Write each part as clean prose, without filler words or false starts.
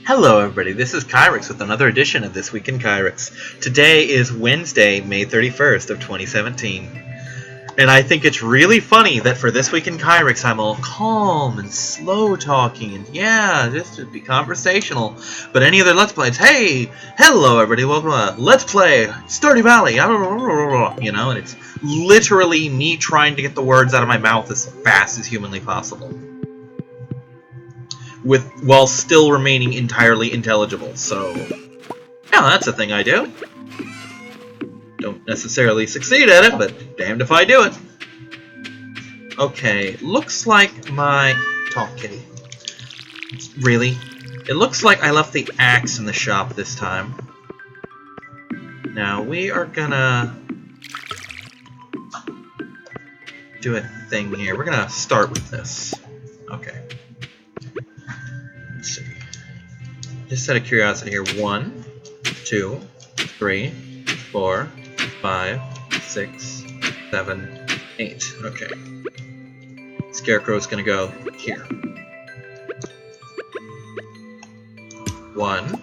Hello everybody, this is Kyrix with another edition of This Week in Kyrix. Today is Wednesday, May 31st of 2017. And I think it's really funny that for This Week in Kyrix I'm all calm and slow talking and yeah, just to be conversational. But any other Let's Plays, hey, hello everybody, welcome to Let's Play Stardew Valley, you know, and it's literally me trying to get the words out of my mouth as fast as humanly possible. While still remaining entirely intelligible, so yeah, that's a thing I do. Don't necessarily succeed at it, but damned if I do it. Okay, looks like my... Talk, kitty. Really? It looks like I left the axe in the shop this time. Now, we are gonna do a thing here. We're gonna start with this. Okay. Let's see. Just out of curiosity here. 1, 2, 3, 4, 5, 6, 7, 8. Okay. Scarecrow's gonna go here. 1,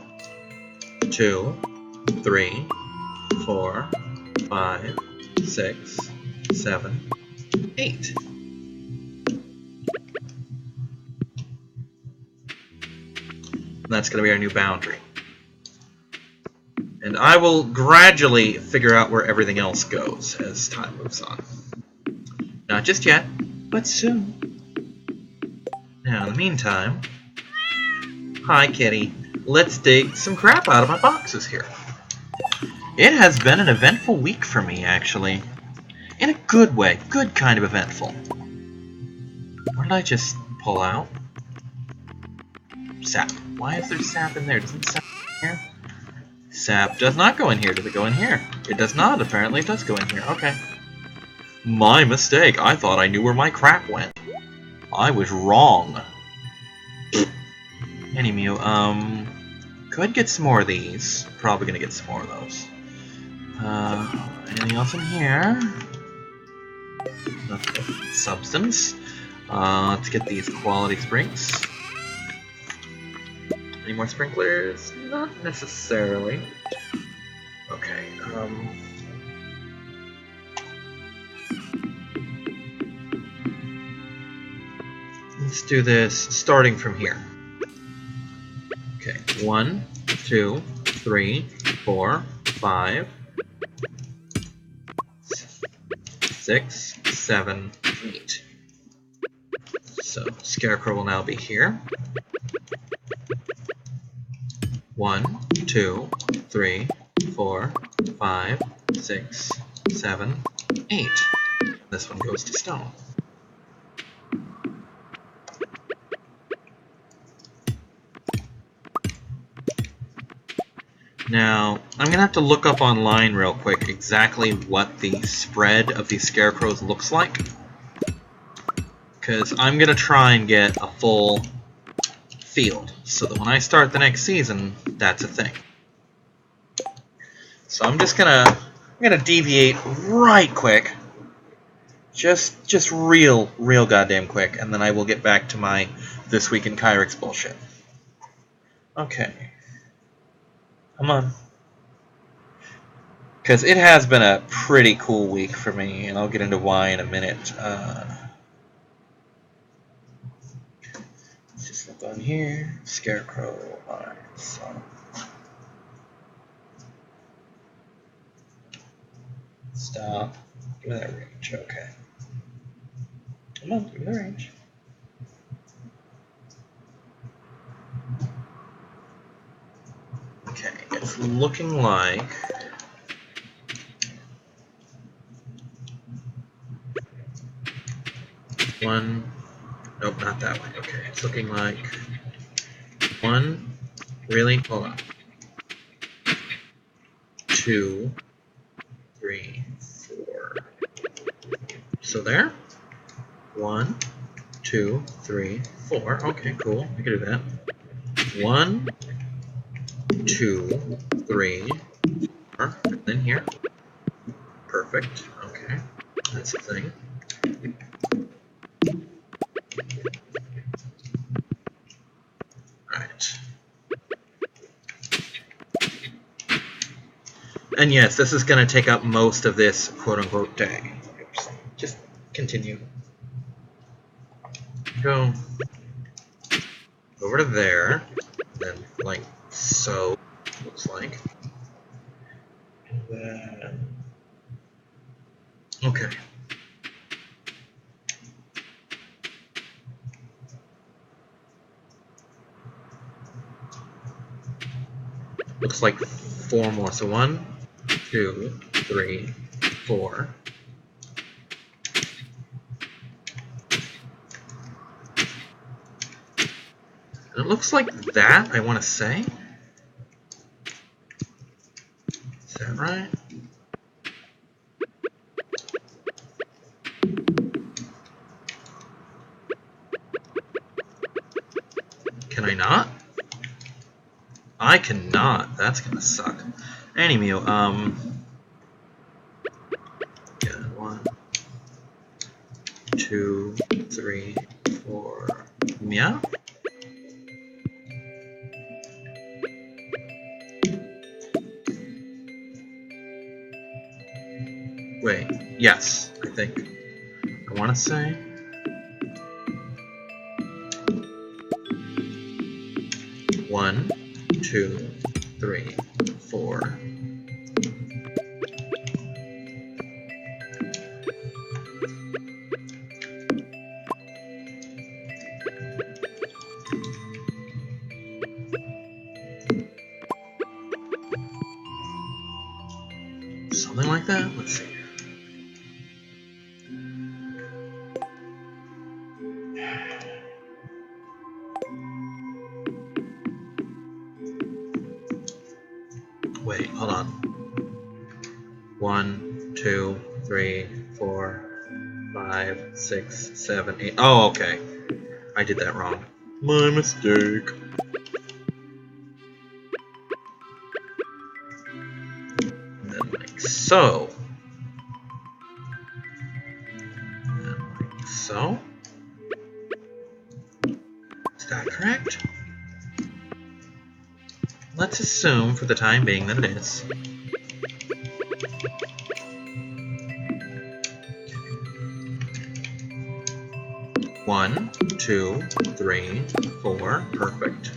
2, 3, 4, 5, 6, 7, 8. That's going to be our new boundary. And I will gradually figure out where everything else goes as time moves on. Not just yet, but soon. Now, in the meantime... Hi, kitty. Let's dig some crap out of my boxes here. It has been an eventful week for me, actually. In a good way. Good kind of eventful. What did I just pull out? Sap. Why is there sap in there? Doesn't sap go in here? Sap does not go in here. Does it go in here? It does not. Apparently it does go in here. Okay. My mistake. I thought I knew where my crap went. I was wrong. Anywho, could get some more of these. Probably gonna get some more of those. Anything else in here? Nothing. Substance. Let's get these quality springs. Any more sprinklers? Not necessarily. Okay, let's do this starting from here. Okay, 1, 2, 3, 4, 5, 6, 7, 8. So, Scarecrow will now be here. 1, 2, 3, 4, 5, 6, 7, 8. This one goes to stone. Now, I'm going to have to look up online real quick exactly what the spread of these scarecrows looks like. Because I'm going to try and get a full field, so that when I start the next season, that's a thing. So I'm gonna deviate right quick, just real goddamn quick, and then I will get back to my This Week in Kyrix bullshit. Okay, come on, because it has been a pretty cool week for me, and I'll get into why in a minute. Just look on here, Scarecrow. Alright, so stop. Give me that range. Okay. Come on, give me the range. Okay, it's looking like one. Nope, not that way. Okay, it's looking like 1. Really? Hold on. 2, 3, 4. So there. 1, 2, 3, 4. Okay, cool. I can do that. 1, 2, 3, 4. And then here. Perfect. Okay. That's the thing. Right. And yes, this is going to take up most of this quote-unquote day. Oops. Just continue. Go over to there, then like so, looks like. And then, okay. Looks like 4 more. So 1, 2, 3, 4. And it looks like that, I want to say. Is that right? Can I not? I cannot. That's gonna suck. Anywho, yeah, 1, 2, 3, 4. Yeah. Wait. Yes, I think. I want to say. One, 2, 3, 4. Something like that? Let's see. Wait, hold on. 1, 2, 3, 4, 5, 6, 7, 8. Oh, okay. I did that wrong. My mistake. And then like so. And then like so. Is that correct? Let's assume for the time being that it is. One, 2, 3, 4. Perfect.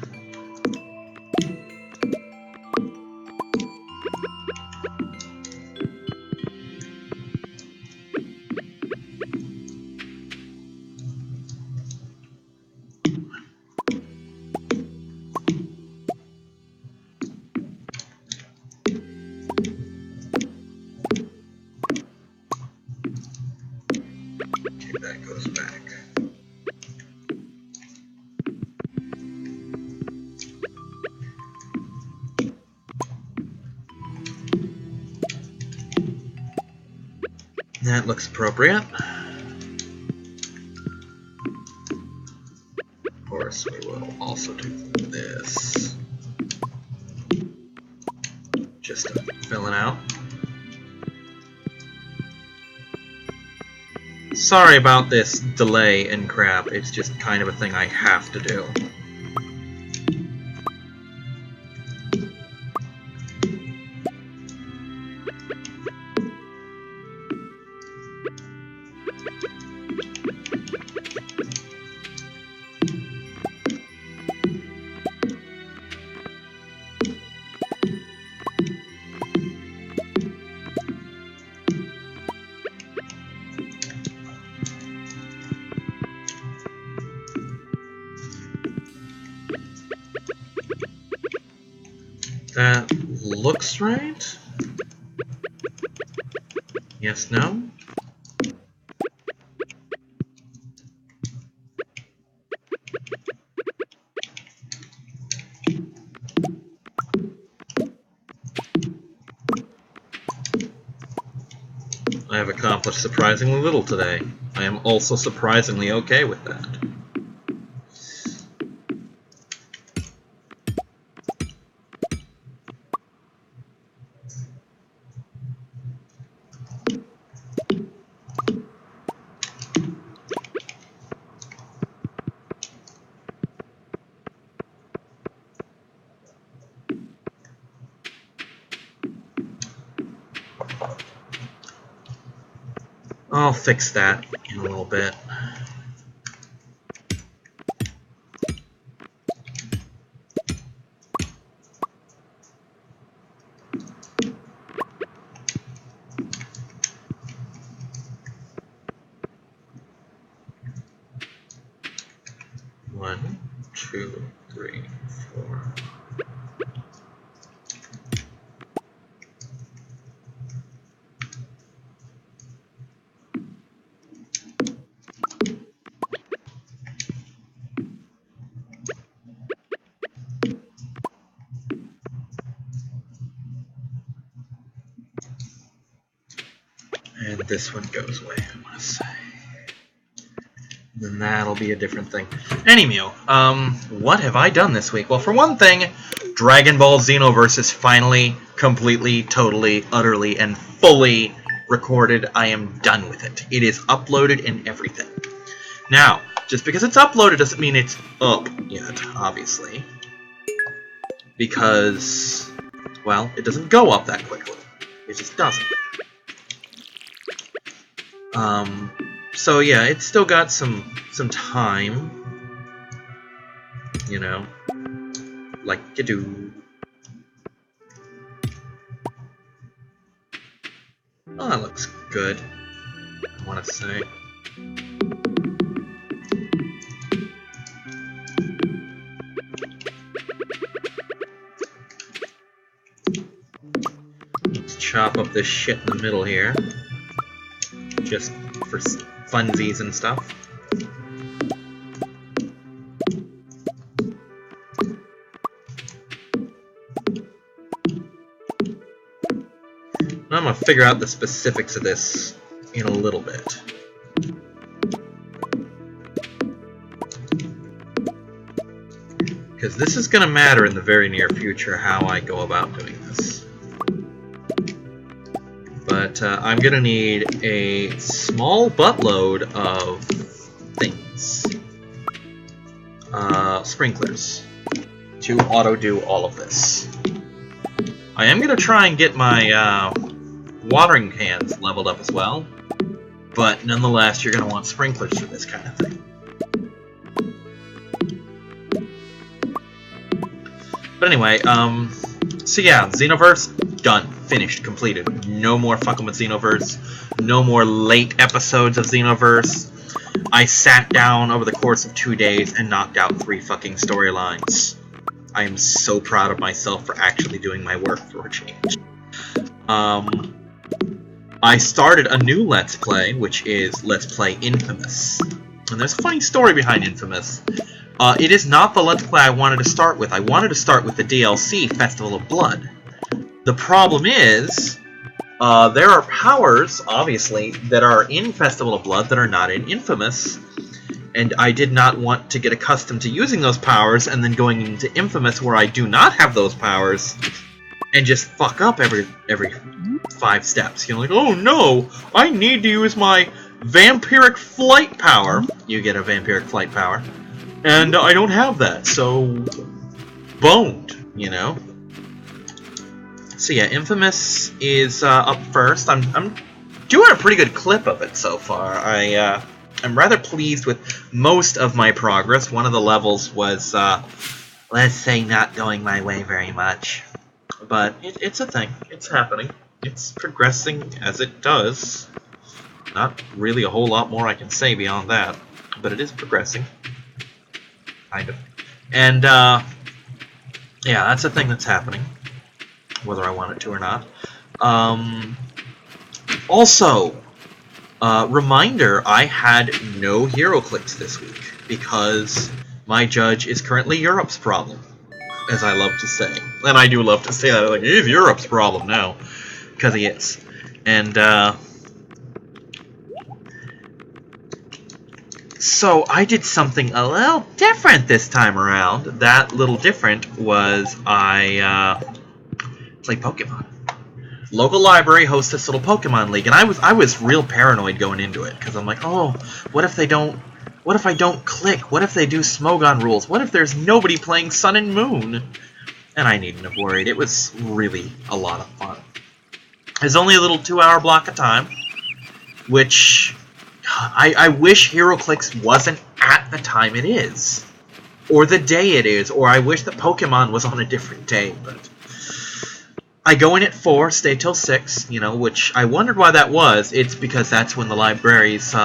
Okay, that goes back. That looks appropriate. Of course, we will also do this. Just to fill it out. Sorry about this delay and crap, it's just kind of a thing I have to do. That looks right. Yes, no? I have accomplished surprisingly little today. I am also surprisingly okay with that. I'll fix that in a little bit. One, two, three, four. And this one goes away, I want to say. Then that'll be a different thing. Anywho, what have I done this week? Well, for one thing, Dragon Ball Xenoverse is finally, completely, totally, utterly, and fully recorded. I am done with it. It is uploaded and everything. Now, just because it's uploaded doesn't mean it's up yet, obviously. Because, well, it doesn't go up that quickly. It just doesn't. So yeah, it's still got some time, you know, like you do. Oh, that looks good, I want to say. Let's chop up this shit in the middle here, just for funsies and stuff. I'm gonna figure out the specifics of this in a little bit. Because this is gonna matter in the very near future how I go about doing this. But I'm gonna need a small buttload of things. Sprinklers to auto-do all of this. I am gonna try and get my watering cans leveled up as well, but nonetheless, you're gonna want sprinklers for this kind of thing. But anyway, so yeah, Xenoverse, done. Finished. Completed. No more fucking with Xenoverse. No more late episodes of Xenoverse. I sat down over the course of 2 days and knocked out 3 fucking storylines. I am so proud of myself for actually doing my work for a change. I started a new Let's Play, which is Let's Play Infamous. And there's a funny story behind Infamous. It is not the Let's Play I wanted to start with. I wanted to start with the DLC, Festival of Blood. The problem is, there are powers, obviously, that are in Festival of Blood that are not in Infamous. And I did not want to get accustomed to using those powers and then going into Infamous where I do not have those powers and just fuck up every 5 steps. You know, like, oh no, I need to use my vampiric flight power. You get a vampiric flight power. And I don't have that, so boned, you know? So yeah, Infamous is up first. I'm doing a pretty good clip of it so far. I'm rather pleased with most of my progress. One of the levels was, let's say, not going my way very much. But it's a thing. It's happening. It's progressing as it does. Not really a whole lot more I can say beyond that. But it is progressing. Kind of. And, yeah, that's a thing that's happening. Whether I want it to or not. Also, reminder, I had no HeroClix this week because my judge is currently Europe's problem, as I love to say. And I do love to say that, like, he's Europe's problem now, because he is. And, so I did something a little different this time around. That little different was I, played Pokemon. Local library hosts this little Pokemon League, and I was real paranoid going into it, because I'm like, oh, what if I don't click? What if they do Smogon rules? What if there's nobody playing Sun and Moon? And I needn't have worried. It was really a lot of fun. There's only a little 2-hour block of time, which I wish HeroClix wasn't at the time it is, or the day it is, or I wish that Pokemon was on a different day, but I go in at 4, stay till 6, you know, which I wondered why that was. It's because that's when the library's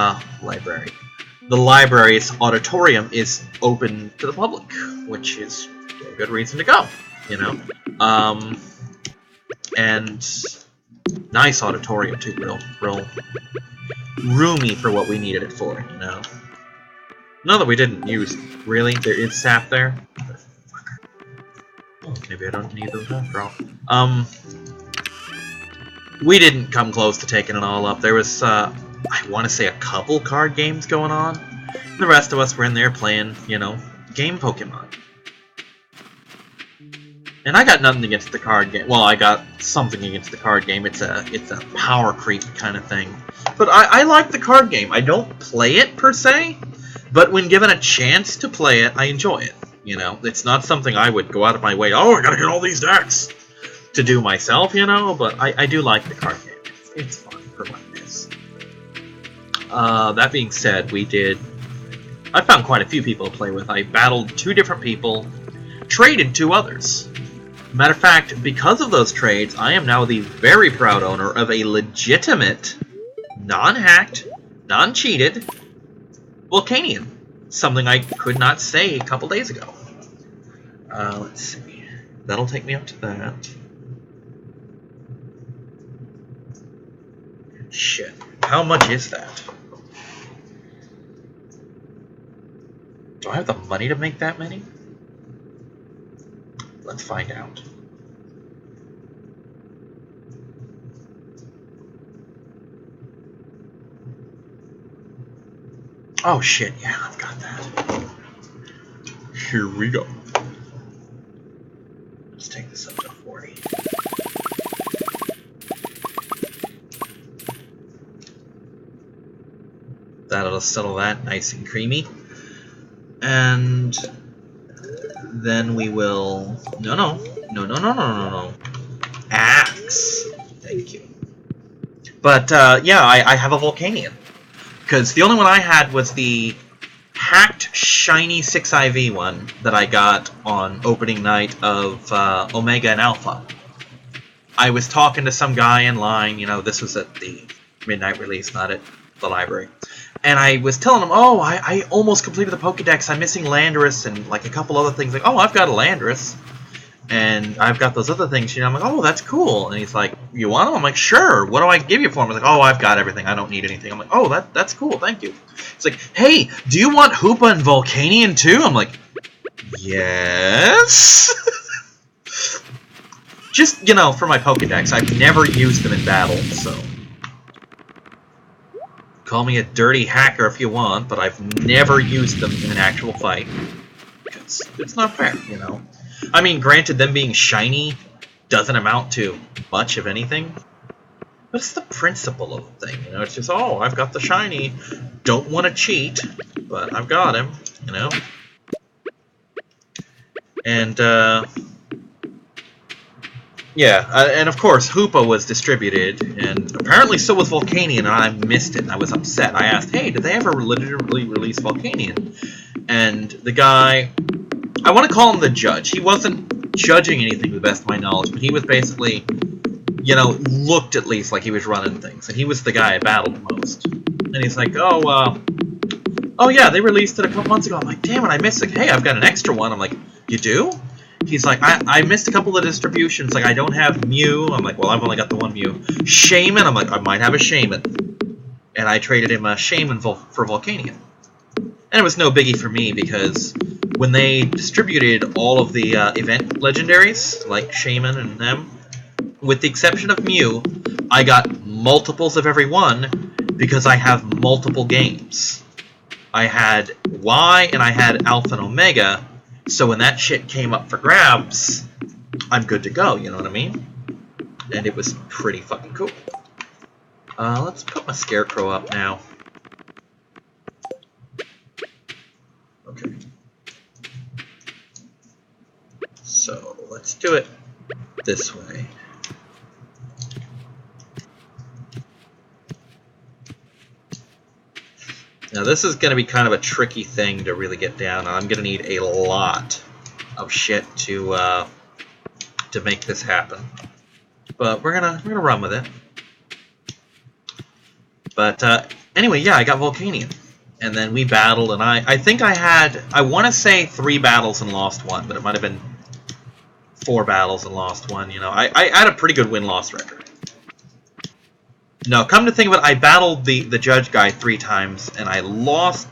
auditorium is open to the public, which is a good reason to go, you know. And nice auditorium too, real roomy for what we needed it for, you know. No, that we didn't use. Really, there is sap there. Oh, maybe I don't need those after all. We didn't come close to taking it all up. There was, I want to say, a couple card games going on. The rest of us were in there playing, you know, game Pokemon. And I got nothing against the card game. Well, I got something against the card game. It's a power creep kind of thing. But I like the card game. I don't play it per se, but when given a chance to play it, I enjoy it. You know, it's not something I would go out of my way. Oh, I gotta get all these decks to do myself. You know, but I do like the card game. It's fun for what it is. That being said, I found quite a few people to play with. I battled 2 different people, traded 2 others. Matter of fact, because of those trades, I am now the very proud owner of a legitimate, non-hacked, non-cheated Volcanion. Something I could not say a couple days ago. Let's see. That'll take me up to that. Shit. How much is that? Do I have the money to make that many? Let's find out. Oh shit, yeah, I've got that. Here we go. Let's take this up to 40. That'll settle that nice and creamy. And then we will... No. Axe. Thank you. But, yeah, I have a Volcanion. Because the only one I had was the hacked shiny 6IV one that I got on opening night of Omega and Alpha. I was talking to some guy in line, you know, this was at the midnight release, not at the library. And I was telling him, oh, I almost completed the Pokedex. I'm missing Landorus and like a couple other things. Like, oh, I've got a Landorus. And I've got those other things. You know, I'm like, oh, that's cool. And he's like, you want them? I'm like, sure. What do I give you for them? He's like, oh, I've got everything. I don't need anything. I'm like, oh, that's cool. Thank you. It's like, hey, do you want Hoopa and Volcanion too? I'm like, yes. Just, you know, for my Pokedex. I've never used them in battle, so... Call me a dirty hacker if you want, but I've never used them in an actual fight. It's not fair, you know. I mean, granted, them being shiny doesn't amount to much of anything, but it's the principle of the thing, you know. It's just, oh, I've got the shiny, don't want to cheat, but I've got him, you know. And, yeah, and of course, Hoopa was distributed, and apparently so was Volcanion, and I missed it, and I was upset. I asked, hey, did they ever legitimately release Volcanion? And the guy, I want to call him the judge. He wasn't judging anything to the best of my knowledge, but he was basically, you know, looked at least like he was running things, and he was the guy I battled the most. And he's like, oh yeah, they released it a couple months ago. I'm like, damn it, I missed it. Hey, I've got an extra one. I'm like, you do? He's like, I missed a couple of distributions. Like, I don't have Mew. I'm like, well, I've only got the one Mew. Shaman. I'm like, I might have a Shaman. And I traded him a Shaman for Volcanion. And it was no biggie for me because when they distributed all of the event legendaries, like Shaman and them, with the exception of Mew, I got multiples of every one because I have multiple games. I had Y and I had Alpha and Omega. So when that shit came up for grabs, I'm good to go, you know what I mean? And it was pretty fucking cool. Let's put my Scarecrow up now. Okay. So, let's do it this way. Now this is going to be kind of a tricky thing to really get down on. I'm going to need a lot of shit to make this happen. But we're gonna run with it. But anyway, yeah, I got Volcanion. And then we battled, and I think I want to say 3 battles and lost 1, but it might have been 4 battles and lost 1, you know. I had a pretty good win-loss record. No, come to think of it, I battled the judge guy 3 times, and I lost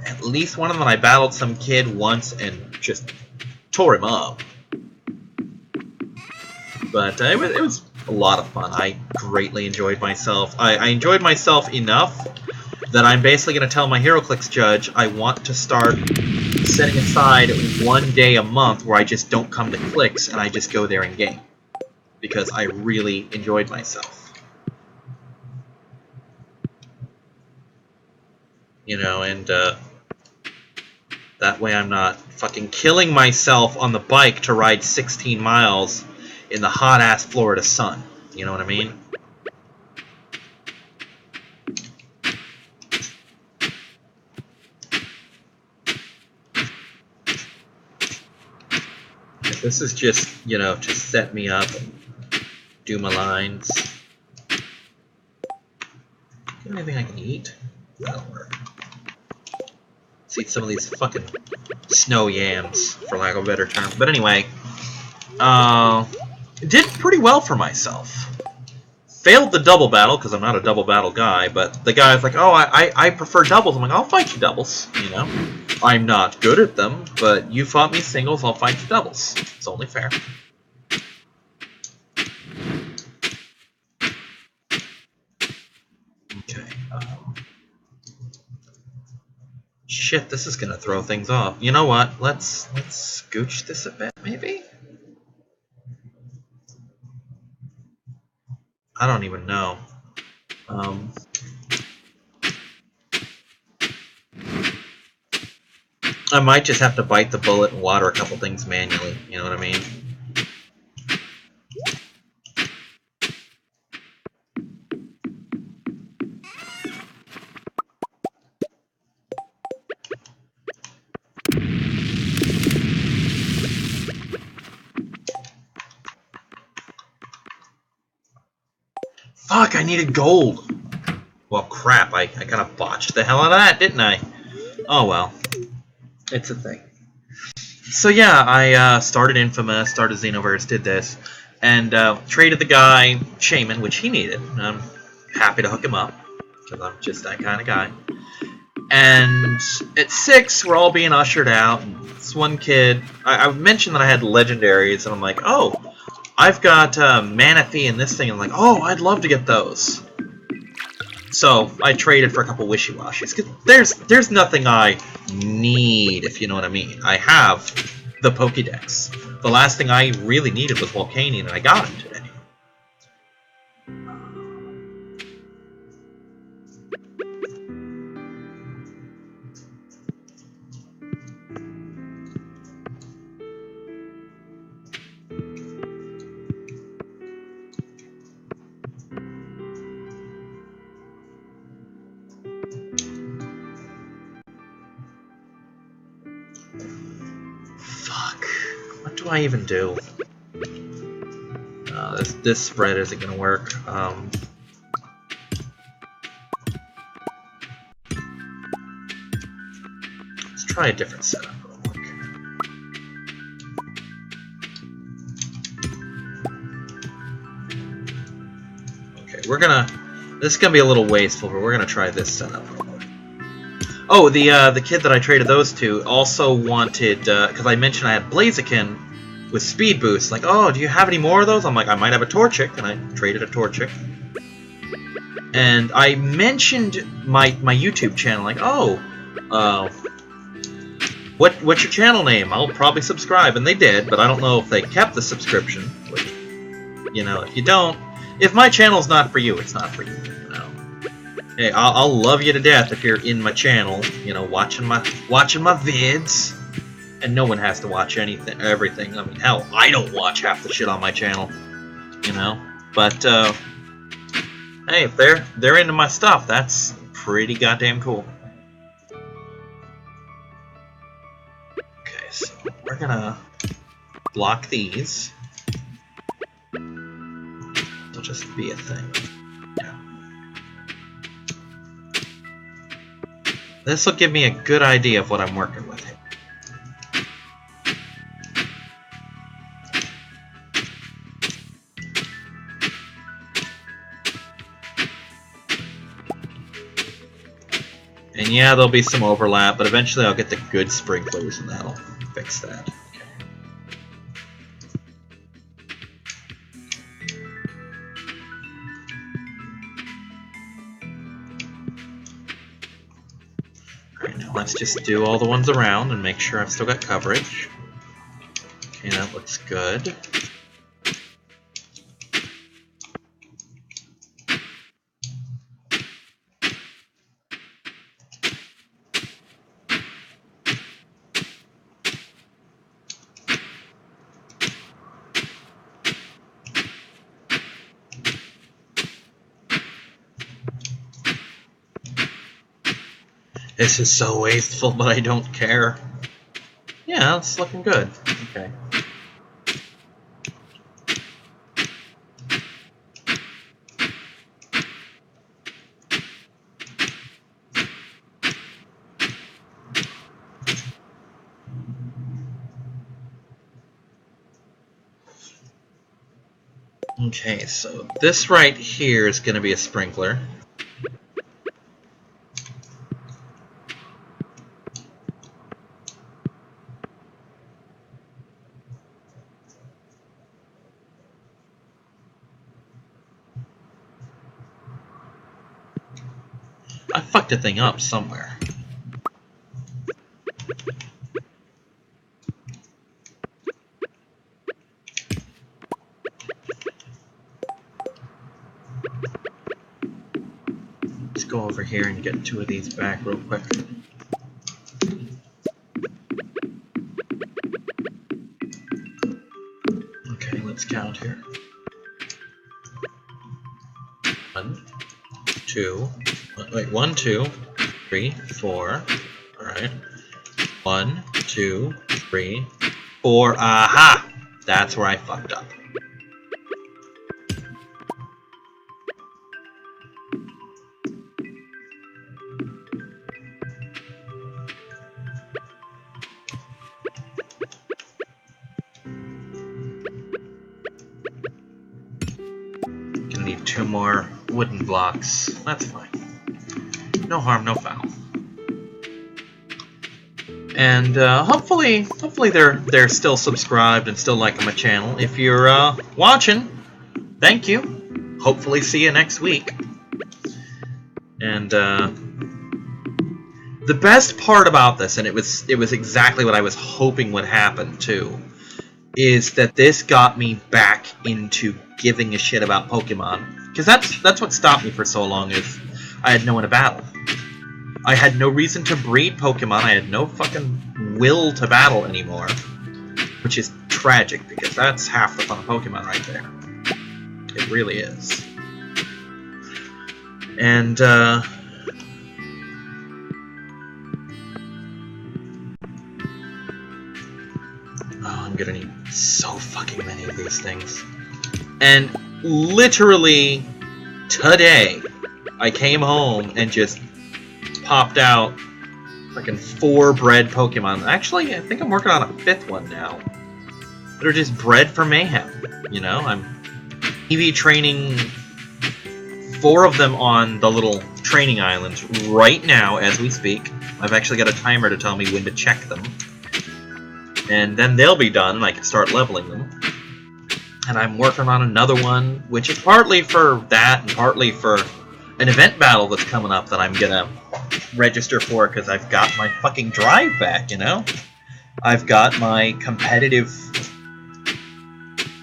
at least one of them, and I battled some kid once and just tore him up. But it was a lot of fun. I greatly enjoyed myself. I enjoyed myself enough that I'm basically going to tell my HeroClix judge I want to start setting aside 1 day a month where I just don't come to Clicks and I just go there in game. Because I really enjoyed myself. You know, and that way I'm not fucking killing myself on the bike to ride 16 miles in the hot-ass Florida sun. You know what I mean? This is just, you know, to set me up and do my lines. Anything I can eat? That'll work. Let's eat some of these fucking snow yams, for lack of a better term. But anyway, did pretty well for myself. Failed the double battle, because I'm not a double battle guy, but the guy's like, oh, I prefer doubles. I'm like, I'll fight you doubles, you know? I'm not good at them, but you fought me singles, I'll fight you doubles. It's only fair. Okay. Shit, this is gonna throw things off. You know what? Let's scooch this a bit, maybe? I don't even know. I might just have to bite the bullet and water a couple things manually, you know what I mean? Fuck, I needed gold! Well, crap, I kind of botched the hell out of that, didn't I? Oh well. It's a thing. So yeah, I started Infamous, started Xenoverse, did this, and traded the guy Shaman, which he needed. I'm happy to hook him up, because I'm just that kind of guy. And at 6, we're all being ushered out, and this one kid, I mentioned that I had legendaries, and I'm like, oh, I've got Manatee and this thing, and I'm like, oh, I'd love to get those. So I traded for a couple wishy-washies. There's nothing I need, if you know what I mean. I have the Pokédex. The last thing I really needed was Volcanion, and I got him today. What do I even do? This spread isn't gonna work. Let's try a different setup real quick. Okay, this is gonna be a little wasteful, but we're gonna try this setup real quick. Oh, the kid that I traded those to also wanted, because I mentioned I had Blaziken with speed boost. Like, oh, do you have any more of those? I'm like, I might have a Torchic, and I traded a Torchic. And I mentioned my YouTube channel, like, oh, what's your channel name? I'll probably subscribe, and they did, but I don't know if they kept the subscription. Which, you know, if my channel's not for you, it's not for you. Hey, I'll love you to death if you're in my channel, you know, watching my vids, and no one has to watch everything. I mean, hell, I don't watch half the shit on my channel, you know. But hey, if they're into my stuff, that's pretty goddamn cool. so we're gonna block these. It'll just be a thing. Yeah. This will give me a good idea of what I'm working with here. And yeah, there'll be some overlap, but eventually I'll get the good sprinklers and that'll fix that. Alright, now let's just do all the ones around and make sure I've still got coverage. Okay, that looks good. This is so wasteful, but I don't care. Yeah, it's looking good. Okay. Okay, so this right here is going to be a sprinkler. I fucked a thing up somewhere. Let's go over here and get 2 of these back real quick. Okay, let's count here. 1, 2, wait, 1, 2, 3, 4. Alright. 1, 2, 3, 4. Aha! That's where I fucked up. Gonna need 2 more wooden blocks. That's fine. No harm, no foul. And hopefully they're still subscribed and still liking my channel. If you're watching, thank you. Hopefully see you next week. And the best part about this, and it was exactly what I was hoping would happen too, is that this got me back into giving a shit about Pokemon. Because that's what stopped me for so long, is I had no one to battle. I had no reason to breed Pokemon. I had no fucking will to battle anymore. Which is tragic, because that's half the fun of Pokemon right there. It really is. And, oh, I'm gonna need so fucking many of these things. And literally today, I came home and just popped out fucking 4 bred Pokemon. Actually, I think I'm working on a 5th one now. That are just bred for mayhem. You know, I'm EV training 4 of them on the little training islands right now as we speak. I've actually got a timer to tell me when to check them. And then they'll be done and I can start leveling them. And I'm working on another one, which is partly for that and partly for an event battle that's coming up that I'm gonna register for because I've got my fucking drive back, you know? I've got my competitive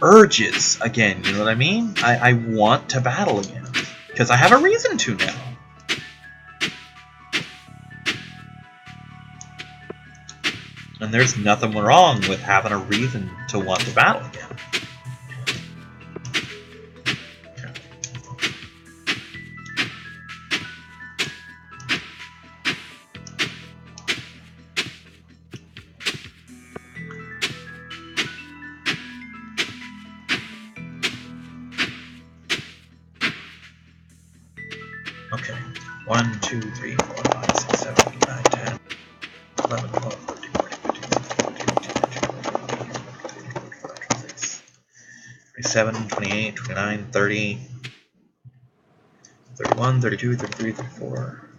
urges again, you know what I mean? I want to battle again. Because I have a reason to now. And there's nothing wrong with having a reason to want to battle again. 1, 2, 3, 4, 5, 6, 7, 8, 9, 10, 11, 12, 13, 14, 15, 16, 17, 18, 19, 20, 21, 22, 26, 27, 28, 29, 30, 31, 32, 33, 34.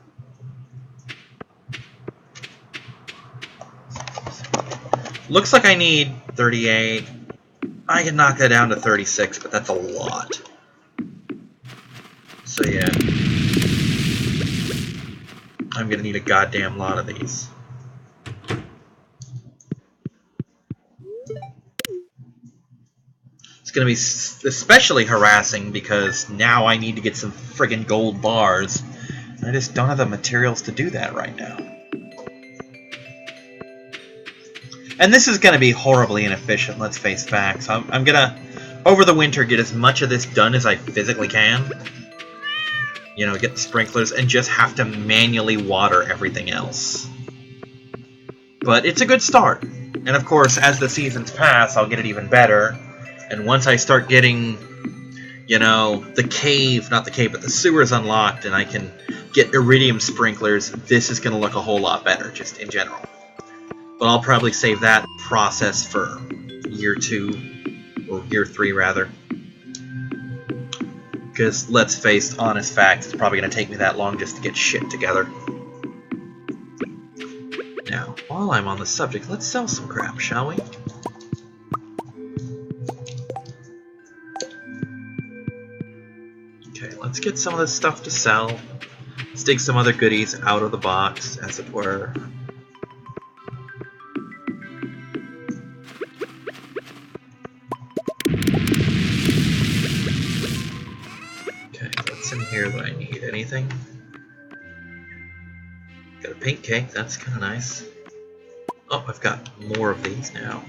Looks like I need 38. I can knock that down to 36, but that's a lot. So yeah. I'm gonna need a goddamn lot of these. It's gonna be especially harassing because now I need to get some friggin' gold bars. I just don't have the materials to do that right now. And this is going to be horribly inefficient, let's face facts. I'm going to, over the winter, get as much of this done as I physically can. You know, get the sprinklers and just have to manually water everything else. But it's a good start. And of course, as the seasons pass, I'll get it even better. And once I start getting, you know, the cave, not the cave, but the sewers unlocked, and I can get iridium sprinklers, this is going to look a whole lot better, just in general. But I'll probably save that process for year 2, or year 3 rather. Because let's face honest facts, it's probably going to take me that long just to get shit together. Now, while I'm on the subject, let's sell some crap, shall we? Okay, let's get some of this stuff to sell. Let's take some other goodies out of the box, as it were. In here that I need. Anything? Got a pink cake, that's kind of nice. Oh, I've got more of these now.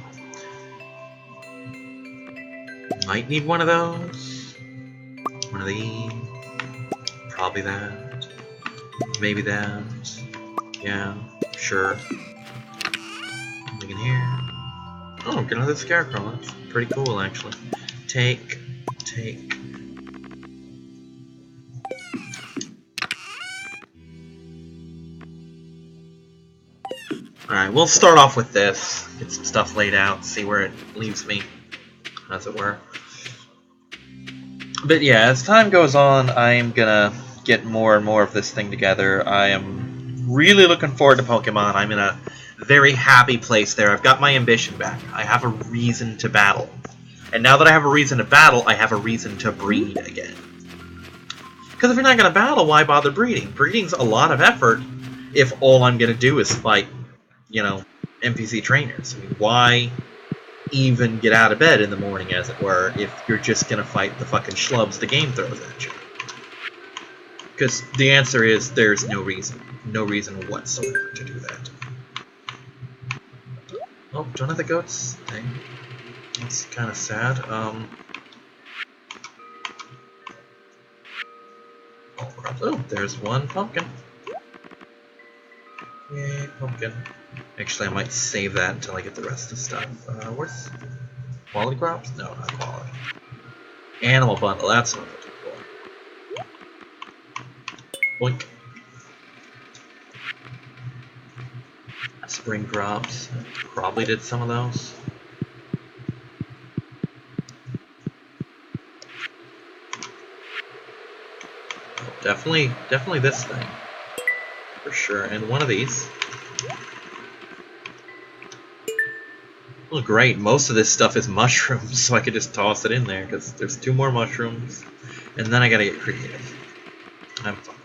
Might need one of those. One of these. Probably that. Maybe that. Yeah, sure. Nothing in here. Oh, get another scarecrow. That's pretty cool, actually. Take. Alright, we'll start off with this. Get some stuff laid out, see where it leaves me, as it were. But yeah, as time goes on, I'm gonna get more and more of this thing together. I am really looking forward to Pokemon. I'm in a very happy place there. I've got my ambition back. I have a reason to battle. And now that I have a reason to battle, I have a reason to breed again. Because if you're not gonna battle, why bother breeding? Breeding's a lot of effort if all I'm gonna do is fight, you know, NPC trainers. I mean, why even get out of bed in the morning, as it were, if you're just gonna fight the fucking schlubs the game throws at you? Because the answer is there's no reason whatsoever to do that. Oh, don't have the goats thing. That's kind of sad. Oh, there's one pumpkin. Yay, pumpkin. Actually, I might save that until I get the rest of the stuff. Where's quality crops? No, not quality. Animal bundle, that's what I'm looking for. Boink. Spring crops. Probably did some of those. Oh, definitely this thing. For sure. And one of these. Well, great. Most of this stuff is mushrooms, so I could just toss it in there, because there's 2 more mushrooms. And then I gotta get creative. I'm fine.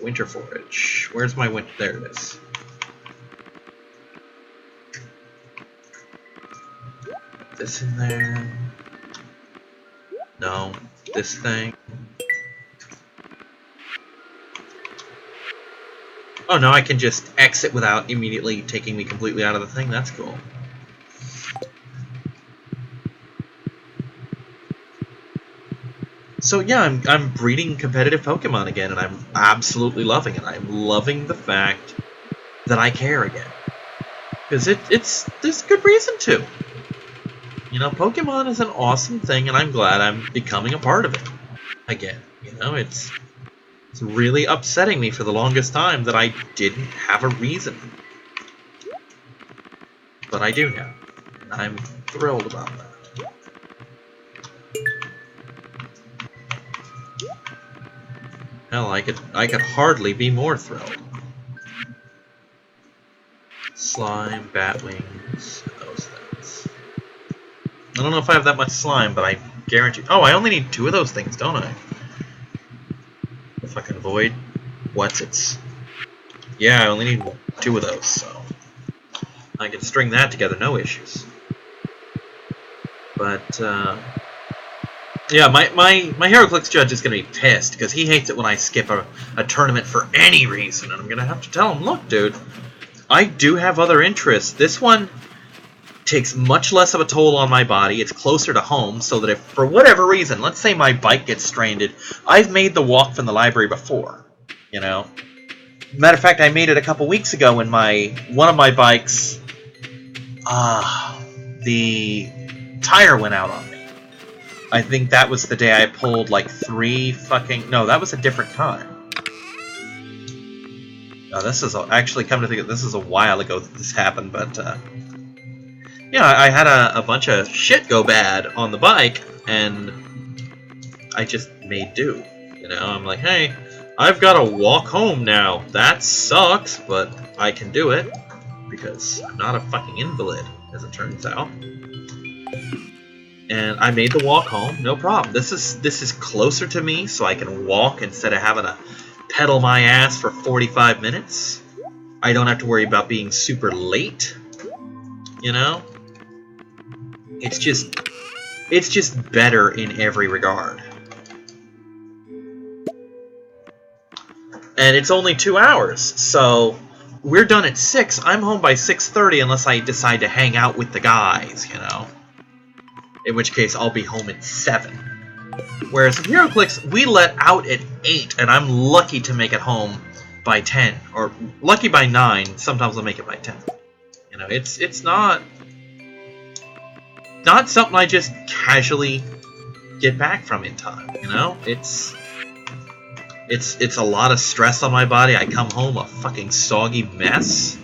Winter forage. Where's my winter? There it is. Put this in there. No. This thing. Oh, no, I can just exit without immediately taking me completely out of the thing. That's cool. So yeah, I'm breeding competitive Pokemon again, and I'm absolutely loving it. I'm loving the fact that I care again. Because there's good reason to. You know, Pokemon is an awesome thing, and I'm glad I'm becoming a part of it again. You know, it's It's really upsetting me for the longest time that I didn't have a reason. But I do now. And I'm thrilled about that. Hell, I could hardly be more thrilled. Slime, bat wings, those things. I don't know if I have that much slime, but I guarantee... Oh, I only need 2 of those things, don't I? Fucking void. What's its? Yeah, I only need 2 of those, so I can string that together, no issues. But yeah, my HeroClix judge is gonna be pissed because he hates it when I skip a tournament for any reason, and I'm gonna have to tell him, look, dude, I do have other interests. This one takes much less of a toll on my body. It's closer to home, so that if, for whatever reason, let's say my bike gets stranded, I've made the walk from the library before, you know? Matter of fact, I made it a couple weeks ago when one of my bikes, the tire went out on me. I think that was the day I pulled like 3 fucking... No, that was a different time. No, this is actually, come to think of it, this is a while ago that this happened, but yeah, I had a bunch of shit go bad on the bike, and I just made do. You know, I'm like, hey, I've got to walk home now. That sucks, but I can do it because I'm not a fucking invalid, as it turns out. And I made the walk home, no problem. This is closer to me, so I can walk instead of having to pedal my ass for 45 minutes. I don't have to worry about being super late. You know? It's just better in every regard. And it's only 2 hours, so we're done at 6. I'm home by 6:30 unless I decide to hang out with the guys, you know? In which case, I'll be home at 7. Whereas with HeroClix, we let out at 8, and I'm lucky to make it home by 10. Or lucky by 9, sometimes I'll make it by 10. You know, it's not something I just casually get back from in time, you know? It's a lot of stress on my body. I come home a fucking soggy mess.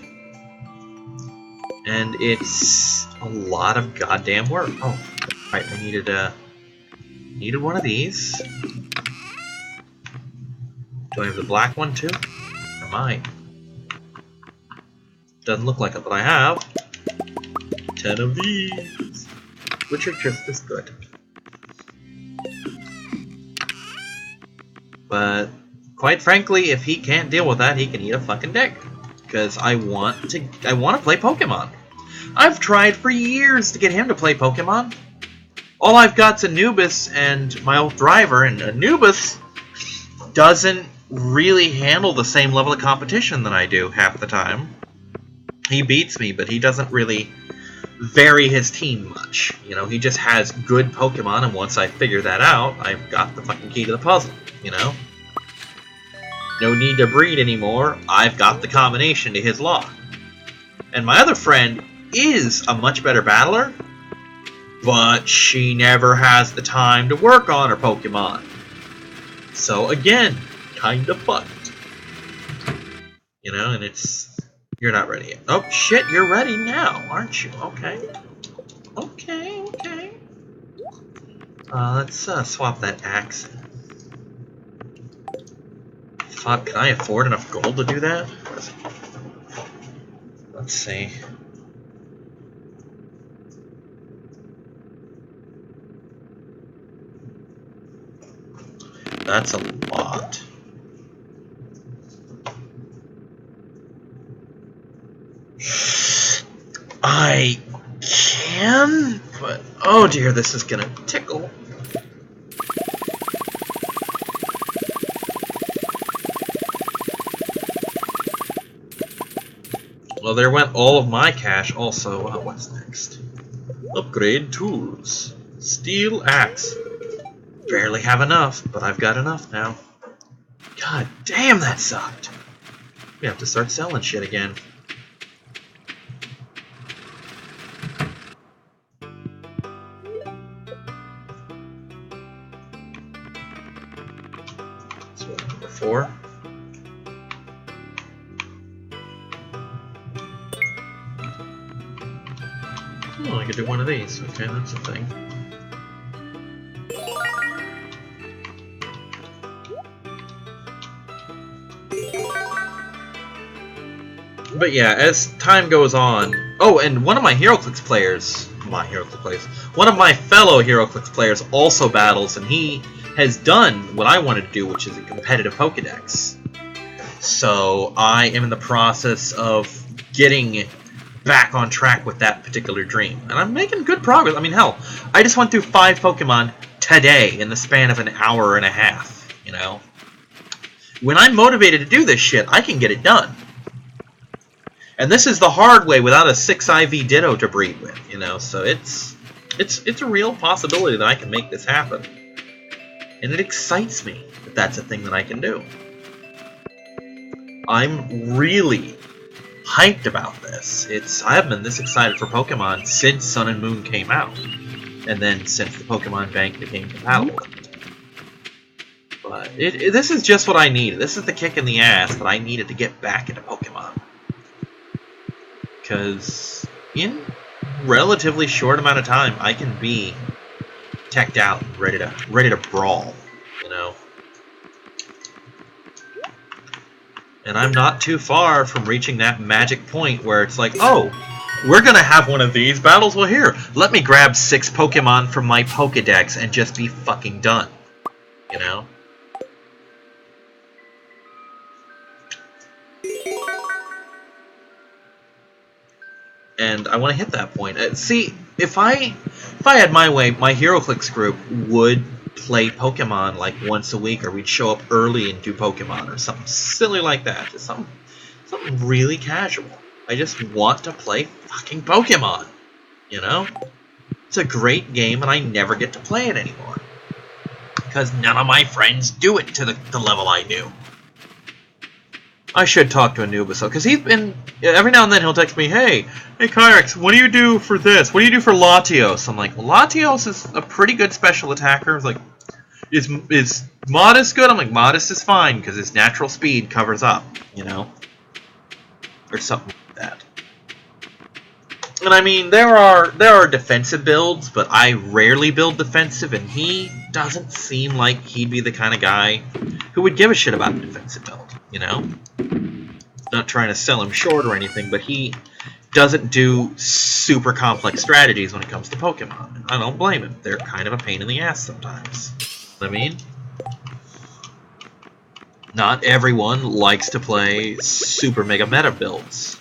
And it's a lot of goddamn work. Oh, right, I needed one of these. Do I have the black one too? Or mine? Doesn't look like it, but I have 10 of these, which are just as good. But quite frankly, if he can't deal with that, he can eat a fucking dick. Because I want to play Pokemon. I've tried for years to get him to play Pokemon. All I've got's Anubis and my old driver, and Anubis doesn't really handle the same level of competition that I do half the time. He beats me, but he doesn't really vary his team much. You know, he just has good Pokemon, and once I figure that out, I've got the fucking key to the puzzle, you know? No need to breed anymore. I've got the combination to his lock. And my other friend is a much better battler, but she never has the time to work on her Pokemon. So again, kind of fucked. You know, and it's... You're not ready yet. Oh, shit, you're ready now, aren't you? Okay. Okay. Let's swap that axe. Fuck, can I afford enough gold to do that? Let's see. That's a lot. I can, but oh dear, this is gonna tickle. Well, there went all of my cash also. What's next? Upgrade tools. Steel axe. Barely have enough, but I've got enough now. God damn, that sucked. We have to start selling shit again. before. Oh, I could do one of these. Okay, that's a thing. But yeah, as time goes on... Oh, and one of my HeroClix players... one of my fellow HeroClix players also battles, and he has done what I wanted to do, which is a competitive Pokedex. So I am in the process of getting back on track with that particular dream. And I'm making good progress. I mean, hell, I just went through 5 Pokemon today in the span of an hour and a half, you know? When I'm motivated to do this shit, I can get it done. And this is the hard way without a 6 IV Ditto to breed with, you know? So it's a real possibility that I can make this happen. And it excites me that that's a thing that I can do. I'm really hyped about this. I haven't been this excited for Pokemon since Sun and Moon came out. And then since the Pokemon Bank became compatible. But this is just what I needed. This is the kick in the ass that I needed to get back into Pokemon. Because in relatively short amount of time, I can be teched out, ready to brawl, you know. And I'm not too far from reaching that magic point where it's like, oh, we're gonna have one of these battles. Well, here, let me grab 6 Pokemon from my Pokedex and just be fucking done, you know. And I want to hit that point. See, if I had my way, my HeroClix group would play Pokemon like once a week, or we'd show up early and do Pokemon or something silly like that. Just something really casual. I just want to play fucking Pokemon, you know? It's a great game, and I never get to play it anymore. Because none of my friends do it to the level I do. I should talk to Anubis, because he's been... Every now and then he'll text me, hey Kyrix, what do you do for this? What do you do for Latios? I'm like, well, Latios is a pretty good special attacker. It's like, is Modest good? I'm like, Modest is fine, because his natural speed covers up, you know? Or something like that. And I mean, there are defensive builds, but I rarely build defensive, and he doesn't seem like he'd be the kind of guy who would give a shit about a defensive build, you know? Not trying to sell him short or anything, but he doesn't do super complex strategies when it comes to Pokemon. And I don't blame him. They're kind of a pain in the ass sometimes. I mean, not everyone likes to play super mega meta builds.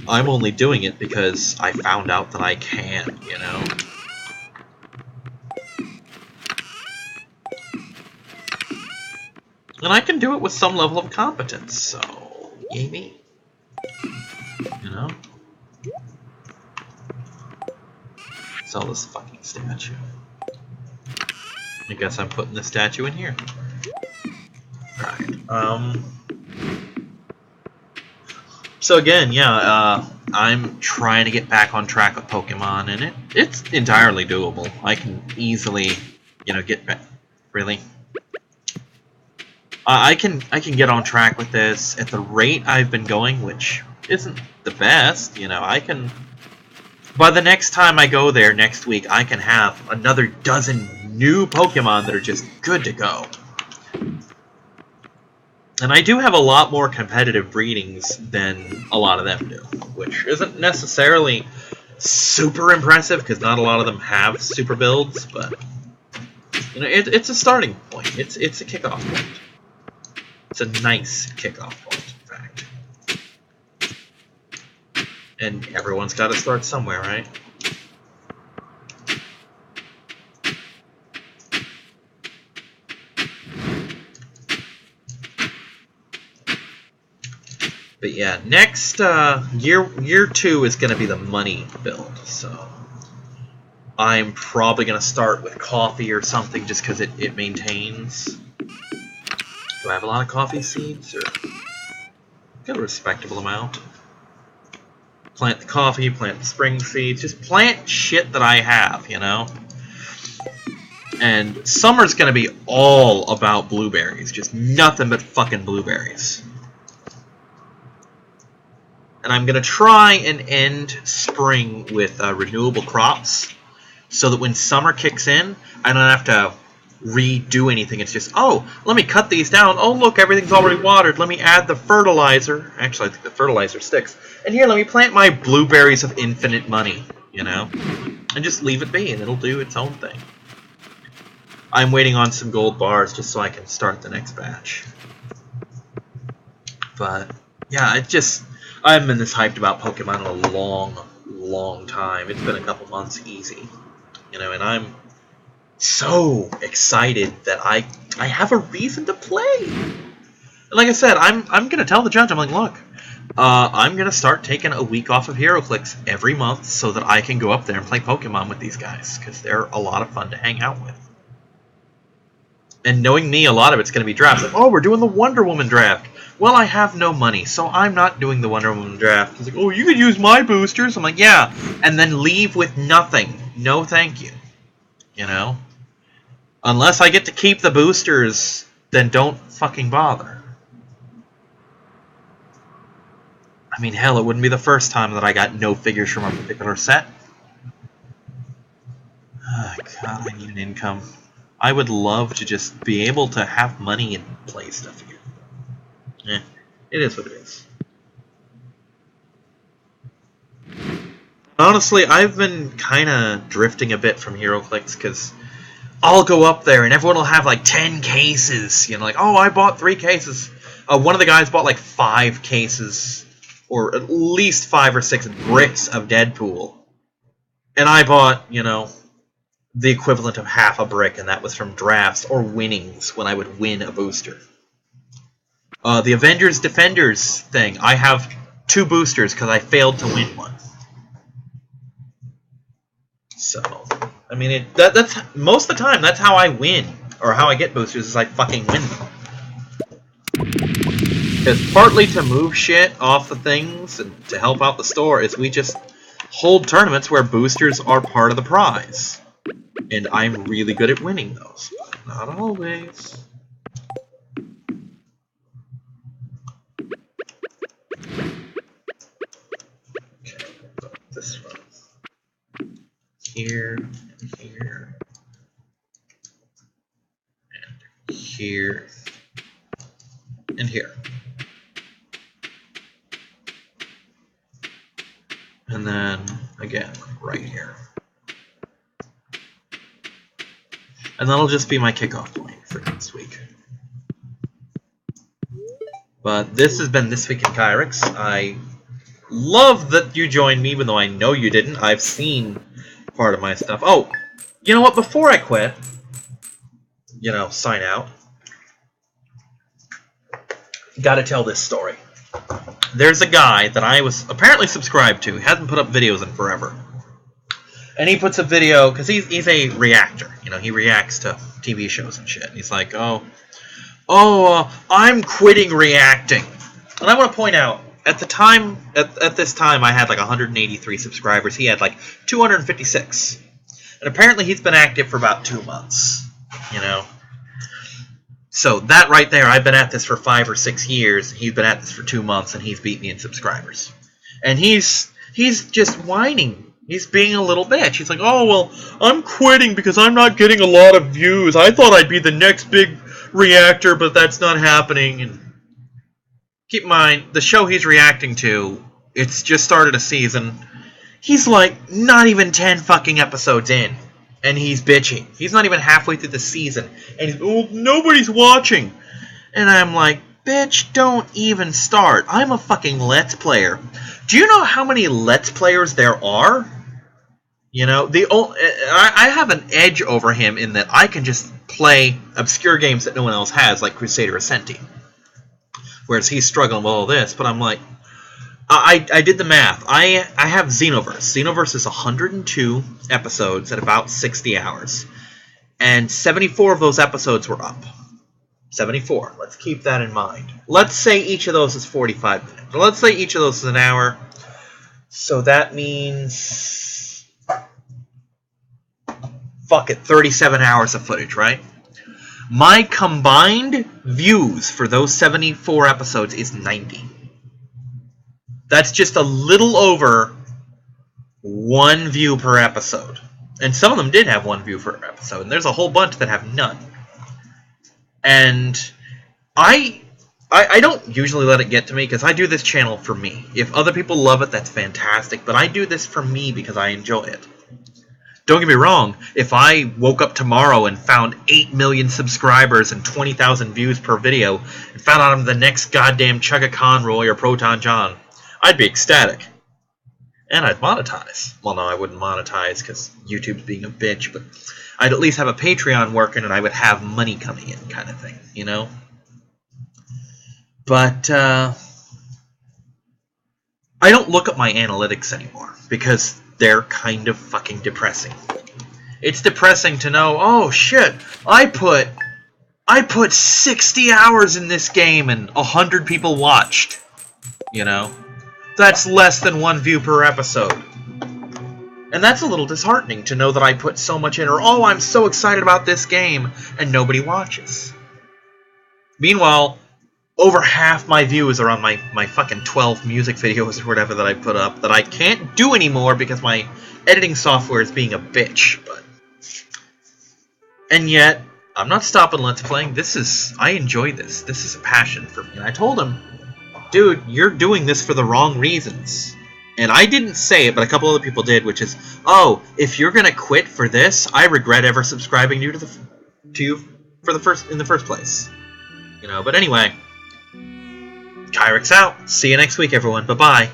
I'm only doing it because I found out that I can, you know? And I can do it with some level of competence, so yay me. You know? Sell this fucking statue. I guess I'm putting the statue in here. Alright, so again, yeah, I'm trying to get back on track with Pokemon, and it's entirely doable. I can easily, you know, get back. Really? I can get on track with this at the rate I've been going, which isn't the best, you know. I can, by the next time I go there next week, I can have another dozen new Pokemon that are just good to go. And I do have a lot more competitive breedings than a lot of them do, which isn't necessarily super impressive, because not a lot of them have super builds, but you know, it's a starting point. It's a kickoff point. It's a nice kickoff point, in fact. And everyone's got to start somewhere, right? But yeah, next year 2 is going to be the money build, so I'm probably going to start with coffee or something just because it maintains. Do I have a lot of coffee seeds? Or got a respectable amount. Plant the coffee, plant the spring seeds, just plant shit that I have, you know? And summer's gonna be all about blueberries. Just nothing but fucking blueberries. And I'm gonna try and end spring with renewable crops, so that when summer kicks in, I don't have to redo anything. It's just, oh, let me cut these down. Oh, look, everything's already watered. Let me add the fertilizer. Actually, I think the fertilizer sticks. And here, let me plant my blueberries of infinite money, you know? And just leave it be, and it'll do its own thing. I'm waiting on some gold bars just so I can start the next batch. But, yeah, it just... I haven't been this hyped about Pokemon in a long, long time. It's been a couple months easy. You know, and I'm so excited that I have a reason to play. And like I said, I'm going to tell the judge, I'm like, look, I'm going to start taking a week off of HeroClix every month so that I can go up there and play Pokemon with these guys, because they're a lot of fun to hang out with. And knowing me, a lot of it's going to be drafts. Like, oh, we're doing the Wonder Woman draft. Well, I have no money, so I'm not doing the Wonder Woman draft. He's like, oh, you could use my boosters. I'm like, yeah. And then leave with nothing. No thank you. You know? Unless I get to keep the boosters, then don't fucking bother. I mean, hell, it wouldn't be the first time that I got no figures from a particular set. Oh, God, I need an income. I would love to just be able to have money and play stuff again. It is what it is. Honestly, I've been kind of drifting a bit from HeroClix because I'll go up there and everyone will have like 10 cases. You know, like, oh, I bought 3 cases. One of the guys bought like 5 cases, or at least 5 or 6 bricks of Deadpool. And I bought, you know, the equivalent of half a brick, and that was from drafts or winnings when I would win a booster. The Avengers Defenders thing, I have 2 boosters because I failed to win one. So, I mean, that's most of the time, that's how I win, or how I get boosters, is I fucking win them. Because partly to move shit off the things and to help out the store is we just hold tournaments where boosters are part of the prize. And I'm really good at winning those, but not always. Okay, this one. Here, and here, and here, and here. And then, again, right here. And that'll just be my kickoff point for next week. But this has been This Week in Kyrix. I love that you joined me, even though I know you didn't. I've seen part of my stuff. Oh, you know what? Before I quit, you know, sign out, gotta tell this story. There's a guy that I was apparently subscribed to. He hasn't put up videos in forever. And he puts a video, because he's a reactor. You know, he reacts to TV shows and shit. And he's like, I'm quitting reacting. And I want to point out, at the time, at this time, I had like 183 subscribers. He had like 256. And apparently he's been active for about 2 months. You know? So that right there, I've been at this for 5 or 6 years. He's been at this for 2 months, and he's beat me in subscribers. And he's just whining. He's being a little bitch. He's like, oh, well, I'm quitting because I'm not getting a lot of views. I thought I'd be the next big reactor, but that's not happening. And keep in mind, the show he's reacting to, it's just started a season. He's like not even 10 fucking episodes in, and he's bitching. He's not even halfway through the season, and he's, oh, nobody's watching. And I'm like, bitch, don't even start. I'm a fucking Let's Player. Do you know how many Let's Players there are? You know, I have an edge over him in that I can just play obscure games that no one else has, like Crusader Ascenti. Whereas he's struggling with all this, but I'm like, I did the math. I have Xenoverse. Xenoverse is 102 episodes at about 60 hours. And 74 of those episodes were up. 74. Let's keep that in mind. Let's say each of those is 45 minutes. Let's say each of those is an hour. So that means fuck it, 37 hours of footage, right? My combined views for those 74 episodes is 90. That's just a little over 1 view per episode. And some of them did have 1 view per episode, and there's a whole bunch that have none. And I don't usually let it get to me, because I do this channel for me. If other people love it, that's fantastic, but I do this for me because I enjoy it. Don't get me wrong, if I woke up tomorrow and found 8 million subscribers and 20,000 views per video, and found out I'm the next goddamn Chugga Conroy or Proton John, I'd be ecstatic. And I'd monetize. Well, no, I wouldn't monetize, because YouTube's being a bitch, but I'd at least have a Patreon working and I would have money coming in, kind of thing, you know? But, I don't look at my analytics anymore, because they're kind of fucking depressing. It's depressing to know, oh shit, I put 60 hours in this game and 100 people watched. You know? That's less than 1 view per episode. And that's a little disheartening to know that I put so much in, or oh, I'm so excited about this game, and nobody watches. Meanwhile, over half my views are on my fucking 12 music videos or whatever that I put up that I can't do anymore because my editing software is being a bitch. And yet, I'm not stopping Let's Playing. I enjoy this. This is a passion for me. And I told him, dude, you're doing this for the wrong reasons. And I didn't say it, but a couple other people did, which is, oh, if you're gonna quit for this, I regret ever subscribing you to you in the first place. You know, but anyway, Kyrix out. See you next week, everyone. Bye-bye.